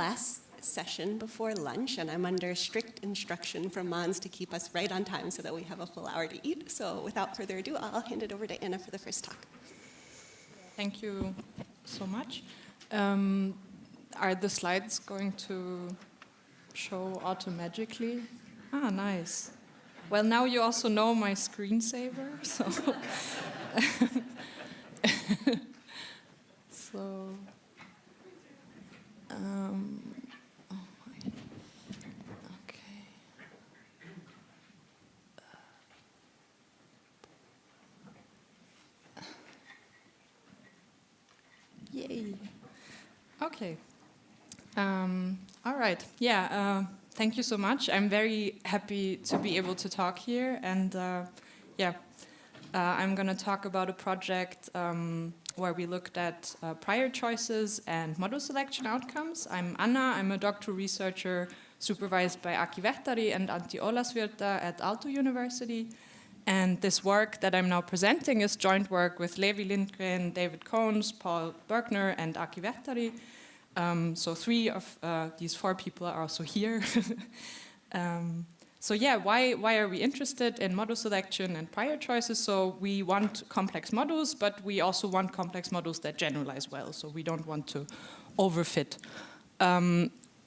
last session before lunch, and I'm under strict instruction from Mons to keep us right on time so that we have a full hour to eat. So without further ado, I'll hand it over to Anna for the first talk. Thank you so much. Are the slides going to show automagically? Ah, nice. Well, now you also know my screensaver, so... So... oh my... Okay. Yay. Okay. All right. Yeah. Thank you so much. I'm very happy to be able to talk here, and I'm going to talk about a project where we looked at prior choices and model selection outcomes. I'm Anna. I'm a doctoral researcher supervised by Aki Vettari and Antti Olasvirta at Aalto University. And this work that I'm now presenting is joint work with Levi Lindgren, David Cohns, Paul Bergner, and Aki Vettari. So 3 of these 4 people are also here. So yeah, why are we interested in model selection and prior choices? So we want complex models, but we also want complex models that generalize well. So we don't want to overfit.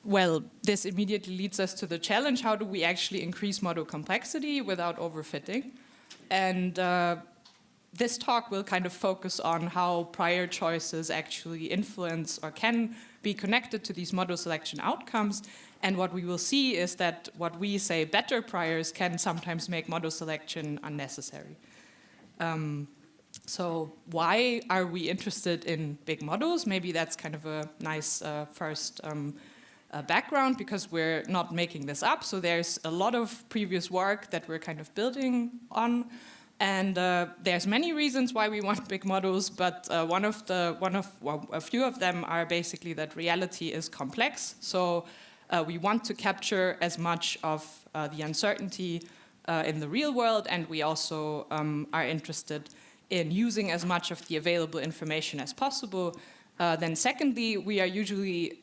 Well, this immediately leads us to the challenge: how do we actually increase model complexity without overfitting? And this talk will kind of focus on how prior choices actually influence or can be connected to these model selection outcomes. And what we will see is that what we say better priors can sometimes make model selection unnecessary. So why are we interested in big models? Maybe that's kind of a nice first background, because we're not making this up. So there's a lot of previous work that we're kind of building on. And there's many reasons why we want big models, but a few of them are basically that reality is complex. So we want to capture as much of the uncertainty in the real world, and we also are interested in using as much of the available information as possible. Then secondly, we are usually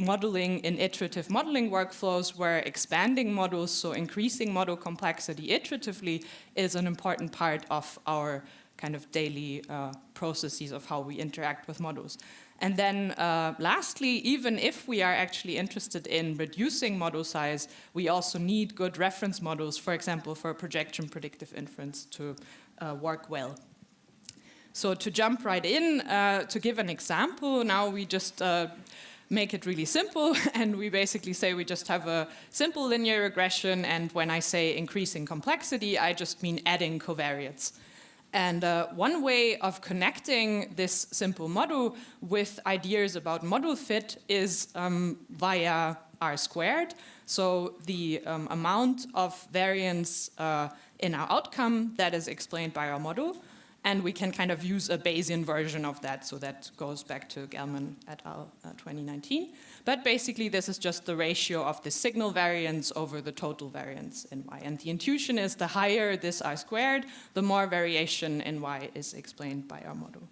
modeling in iterative modeling workflows where expanding models, so increasing model complexity iteratively, is an important part of our kind of daily processes of how we interact with models. And then lastly, even if we are actually interested in reducing model size, we also need good reference models, for example, for projection predictive inference to work well. So to jump right in, to give an example, now we just make it really simple, and we basically say we just have a simple linear regression, and when I say increasing complexity, I just mean adding covariates. And one way of connecting this simple model with ideas about model fit is via R². So the amount of variance in our outcome that is explained by our model. And we can kind of use a Bayesian version of that, so that goes back to Gelman et al. 2019. But basically, this is just the ratio of the signal variance over the total variance in Y. And the intuition is the higher this R², the more variation in Y is explained by our model.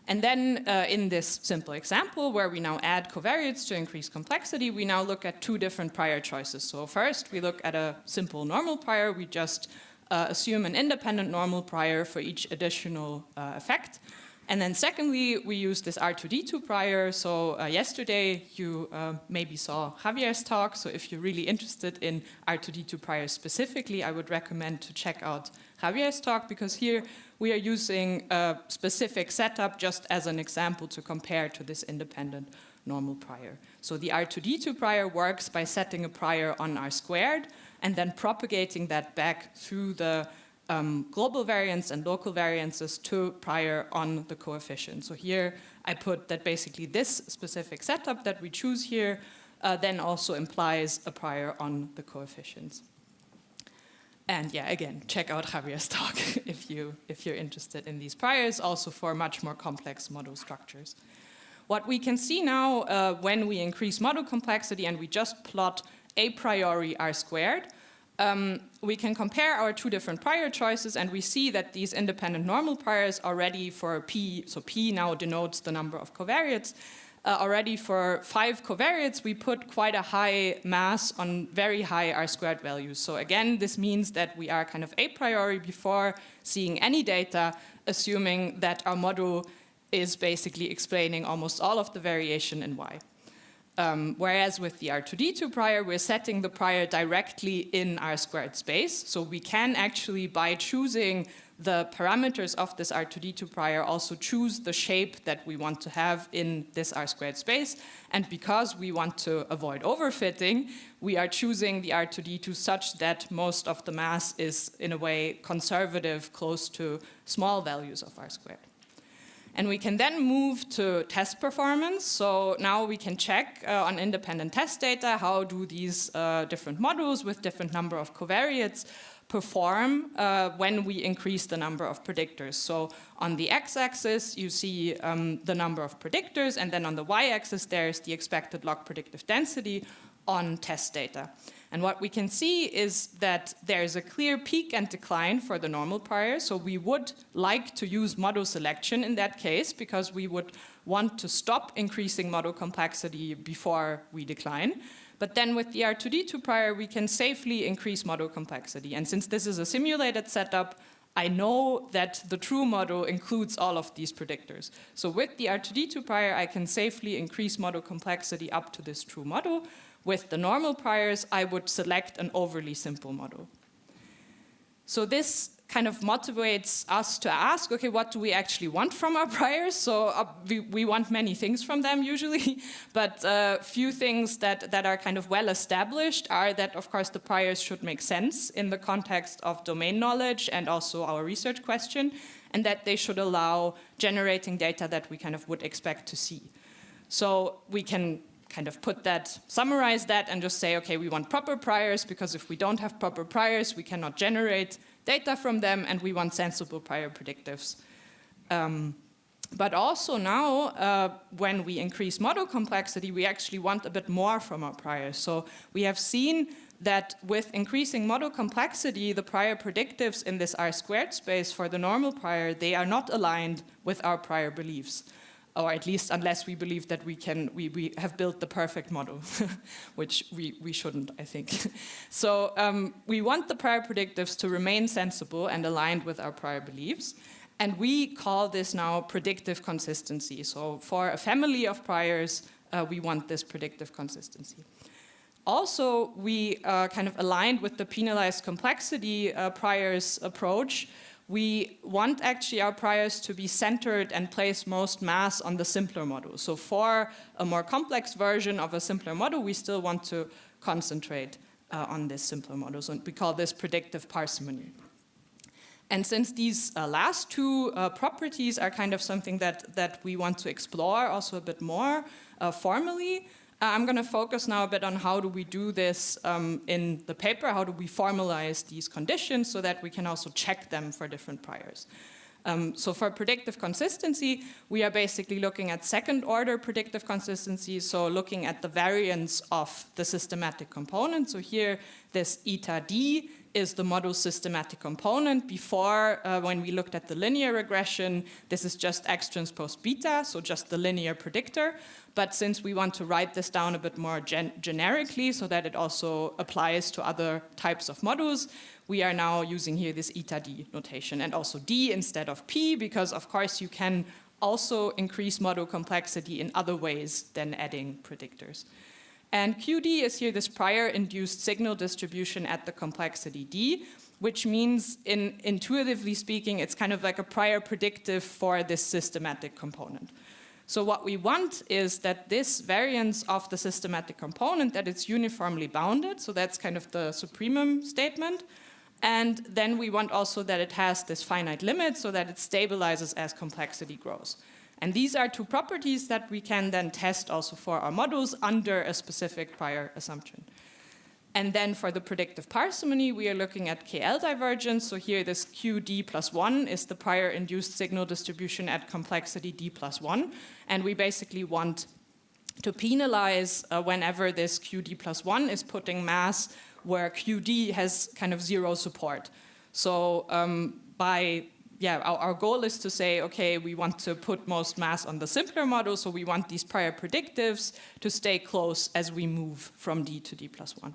And then in this simple example, where we now add covariates to increase complexity, we now look at 2 different prior choices. So first, we look at a simple normal prior. We just assume an independent normal prior for each additional effect. And then secondly, we use this R2D2 prior. So yesterday you maybe saw Javier's talk. So if you're really interested in R2D2 priors specifically, I would recommend to check out Javier's talk, because here we are using a specific setup just as an example to compare to this independent normal prior. So the R2D2 prior works by setting a prior on R² and then propagating that back through the global variance and local variances to prior on the coefficient. So here I put that basically this specific setup that we choose here then also implies a prior on the coefficients. And yeah, again, check out Javier's talk if you're interested in these priors, also for much more complex model structures. What we can see now when we increase model complexity and we just plot a priori R², we can compare our 2 different prior choices, and we see that these independent normal priors already for P, so P now denotes the number of covariates, already for 5 covariates, we put quite a high mass on very high R² values. So again, this means that we are kind of a priori before seeing any data, assuming that our model is basically explaining almost all of the variation in Y. Whereas with the R2D2 prior, we're setting the prior directly in R² space. So we can actually, by choosing the parameters of this R2D2 prior, also choose the shape that we want to have in this R² space. And because we want to avoid overfitting, we are choosing the R2D2 such that most of the mass is, in a way, conservative, close to small values of R². And we can then move to test performance. So now we can check on independent test data, how do these different models with different number of covariates perform when we increase the number of predictors. So on the x-axis, you see the number of predictors, and then on the y-axis, there's the expected log predictive density on test data. And what we can see is that there's a clear peak and decline for the normal prior. So we would like to use model selection in that case, because we would want to stop increasing model complexity before we decline. But then with the R2D2 prior, we can safely increase model complexity. And since this is a simulated setup, I know that the true model includes all of these predictors. So with the R2D2 prior, I can safely increase model complexity up to this true model. With the normal priors, I would select an overly simple model. So this kind of motivates us to ask, okay, what do we actually want from our priors? So we want many things from them usually, but few things that are kind of well established are that, of course, the priors should make sense in the context of domain knowledge and also our research question, and that they should allow generating data that we kind of would expect to see. So we can kind of summarize that and just say, okay, we want proper priors, because if we don't have proper priors, we cannot generate data from them, and we want sensible prior predictives. But also now, when we increase model complexity, we actually want a bit more from our priors. So we have seen that with increasing model complexity, the prior predictives in this R² space for the normal prior, they are not aligned with our prior beliefs. Or at least unless we believe that we have built the perfect model, which we shouldn't, I think. So we want the prior predictives to remain sensible and aligned with our prior beliefs. And we call this now predictive consistency. So for a family of priors, we want this predictive consistency. Also, we kind of aligned with the penalized complexity priors approach. We want actually our priors to be centered and place most mass on the simpler model. So for a more complex version of a simpler model, we still want to concentrate on this simpler model. So we call this predictive parsimony. And since these last two properties are kind of something that we want to explore also a bit more formally, I'm going to focus now a bit on how do we do this in the paper, how do we formalize these conditions so that we can also check them for different priors. So for predictive consistency, we are basically looking at second-order predictive consistency, so looking at the variance of the systematic component. So here, this eta d is the model systematic component. Before, when we looked at the linear regression, this is just x transpose beta, so just the linear predictor. But since we want to write this down a bit more generically so that it also applies to other types of models, we are now using here this eta d notation, and also d instead of p, because of course you can also increase model complexity in other ways than adding predictors. And QD is here this prior-induced signal distribution at the complexity d, which means, intuitively speaking, it's kind of like a prior predictive for this systematic component. So what we want is that this variance of the systematic component, that it's uniformly bounded, so that's kind of the supremum statement. And then we want also that it has this finite limit so that it stabilizes as complexity grows. And these are two properties that we can then test also for our models under a specific prior assumption. And then for the predictive parsimony, we are looking at KL divergence. So here this QD plus 1 is the prior induced signal distribution at complexity D plus 1. And we basically want to penalize whenever this QD plus 1 is putting mass where QD has kind of zero support. So by our goal is to say, okay, we want to put most mass on the simpler model, so we want these prior predictives to stay close as we move from D to D+1.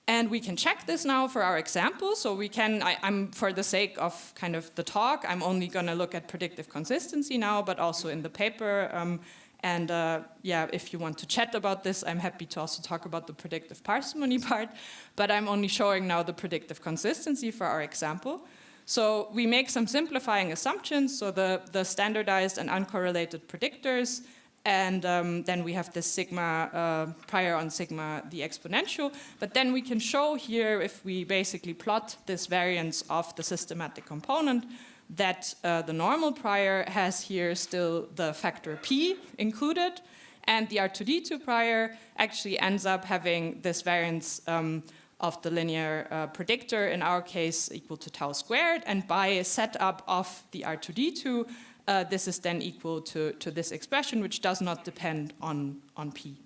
And we can check this now for our example. So we can, I'm for the sake of kind of the talk, I'm only going to look at predictive consistency now, but also in the paper. If you want to chat about this, I'm happy to also talk about the predictive parsimony part. But I'm only showing now the predictive consistency for our example. So we make some simplifying assumptions. So the standardized and uncorrelated predictors. And then we have this sigma, prior on sigma, the exponential. But then we can show here, if we basically plot this variance of the systematic component, that the normal prior has here still the factor p included. And the R2D2 prior actually ends up having this variance of the linear predictor, in our case, equal to tau squared. And by a setup of the R2D2, this is then equal to this expression, which does not depend on p.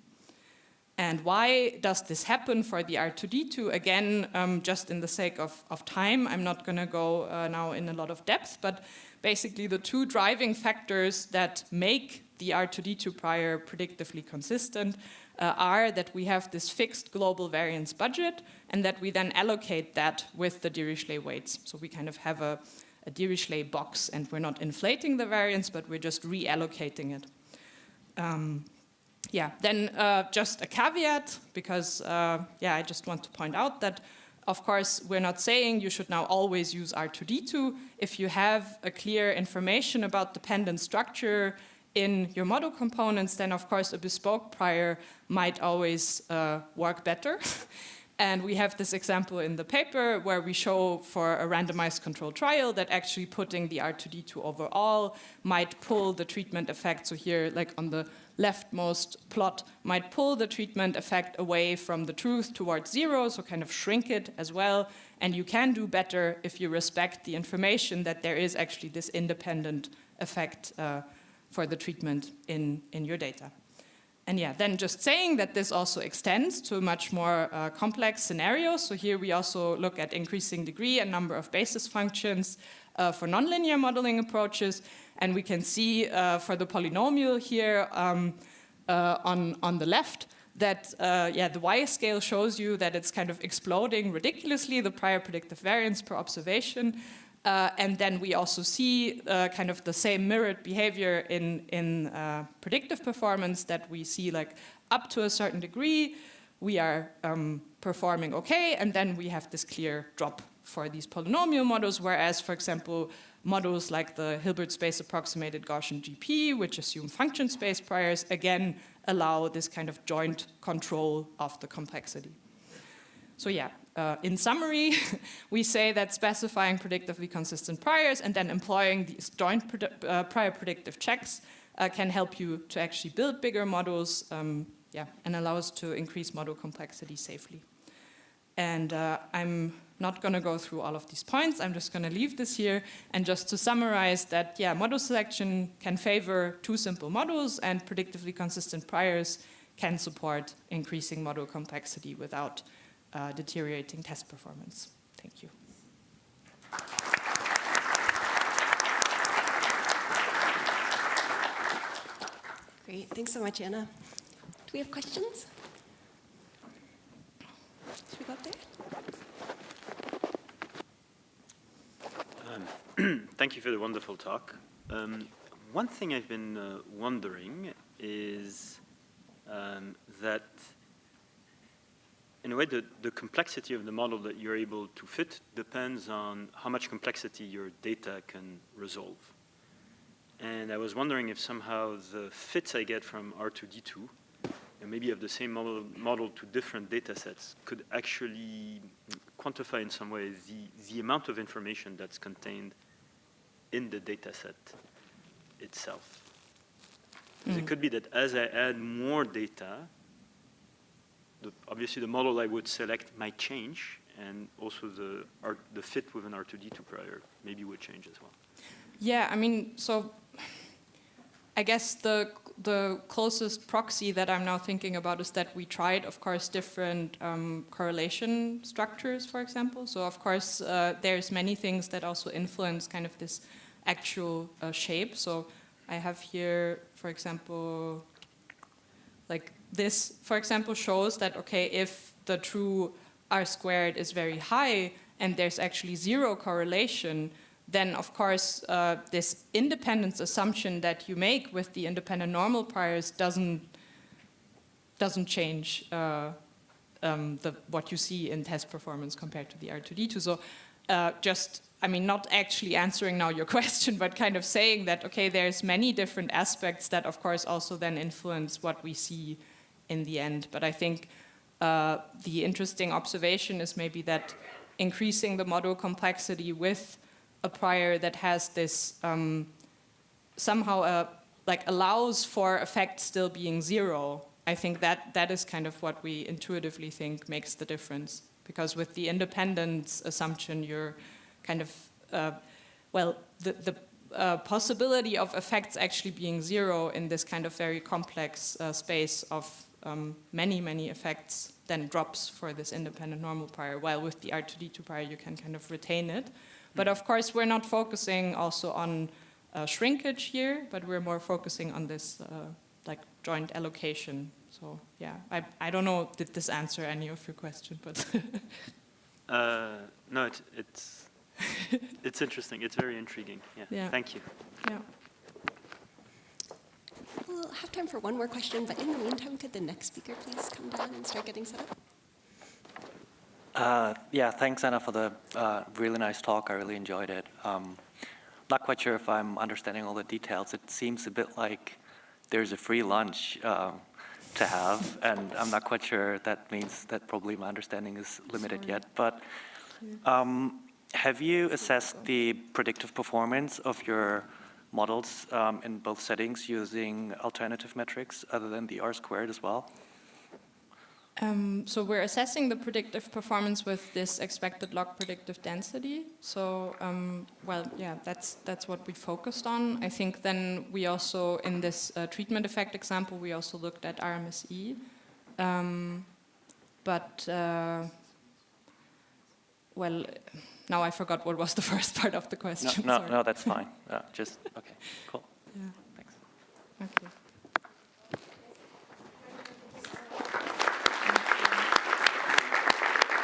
And why does this happen for the R2D2? Again, just in the sake of time, I'm not going to go now in a lot of depth, but basically the two driving factors that make the R2D2 prior predictively consistent are that we have this fixed global variance budget, and that we then allocate that with the Dirichlet weights. So we kind of have a Dirichlet box, and we're not inflating the variance, but we're just reallocating it. Then just a caveat, because I just want to point out that, of course, we're not saying you should now always use R2D2. If you have a clear information about dependent structure in your model components, then of course a bespoke prior might always work better. And we have this example in the paper where we show for a randomized controlled trial that actually putting the R2D2 overall might pull the treatment effect. So here, like on the leftmost plot, might pull the treatment effect away from the truth towards zero, so kind of shrink it as well. And you can do better if you respect the information that there is actually this independent effect for the treatment in your data. And then just saying that this also extends to much more complex scenarios. So here we also look at increasing degree and number of basis functions for nonlinear modeling approaches. And we can see for the polynomial here on the left that the y-scale shows you that it's kind of exploding ridiculously, the prior predictive variance per observation. And then we also see kind of the same mirrored behavior in predictive performance, that we see like up to a certain degree, we are performing okay, and then we have this clear drop for these polynomial models, whereas, for example, models like the Hilbert space approximated Gaussian GP, which assume function space priors, again allow this kind of joint control of the complexity. So in summary, we say that specifying predictively consistent priors and then employing these joint prior predictive checks can help you to actually build bigger models and allow us to increase model complexity safely. And I'm not going to go through all of these points. I'm just going to leave this here. And just to summarize that, model selection can favor two simple models, and predictively consistent priors can support increasing model complexity without deteriorating test performance. Thank you. Great, thanks so much, Anna. Do we have questions? Should we go up there? Thank you for the wonderful talk. One thing I've been wondering is that in a way, the complexity of the model that you're able to fit depends on how much complexity your data can resolve. And I was wondering if somehow the fits I get from R2D2, and maybe of the same model to different data sets, could actually quantify in some way the amount of information that's contained in the data set itself. Because it could be that as I add more data, obviously the model I would select might change, and also the fit with an R2D2 prior maybe would change as well. Yeah, I mean, so I guess the the closest proxy that I'm now thinking about is that we tried, of course, different correlation structures, for example. So, of course, there's many things that also influence kind of this actual shape. So I have here, for example, like this, for example, shows that, okay, if the true R squared is very high and there's actually zero correlation, then of course this independence assumption that you make with the independent normal pairs doesn't change what you see in test performance compared to the R2D2. So I mean, not actually answering now your question, but kind of saying that, okay, there's many different aspects that, of course, also then influence what we see in the end. But I think the interesting observation is maybe that increasing the model complexity with a prior that has this somehow like allows for effect still being zero, I think that is kind of what we intuitively think makes the difference. Because with the independence assumption, you're kind of, the possibility of effects actually being zero in this kind of very complex space of many, many effects then drops for this independent normal prior, while with the R2D2 prior you can kind of retain it. But of course we're not focusing also on shrinkage here, but we're more focusing on this like joint allocation. So yeah, I don't know, did this answer any of your question, but no, it's interesting. It's very intriguing. Yeah. Thank you. Yeah. We'll have time for one more question, but in the meantime, could the next speaker please come down and start getting set up? Yeah, thanks, Anna, for the really nice talk. I really enjoyed it. Not quite sure if I'm understanding all the details. It seems a bit like there's a free lunch to have, and I'm not quite sure that means that probably my understanding is limited yet. But have you assessed the predictive performance of your models in both settings using alternative metrics other than the R squared as well? So we're assessing the predictive performance with this expected log predictive density. So, well, yeah, that's what we focused on. I think then we also, in this treatment effect example, we also looked at RMSE. Well, now I forgot what was the first part of the question. No, that's fine. Just, okay, cool. Yeah. Thanks. Okay.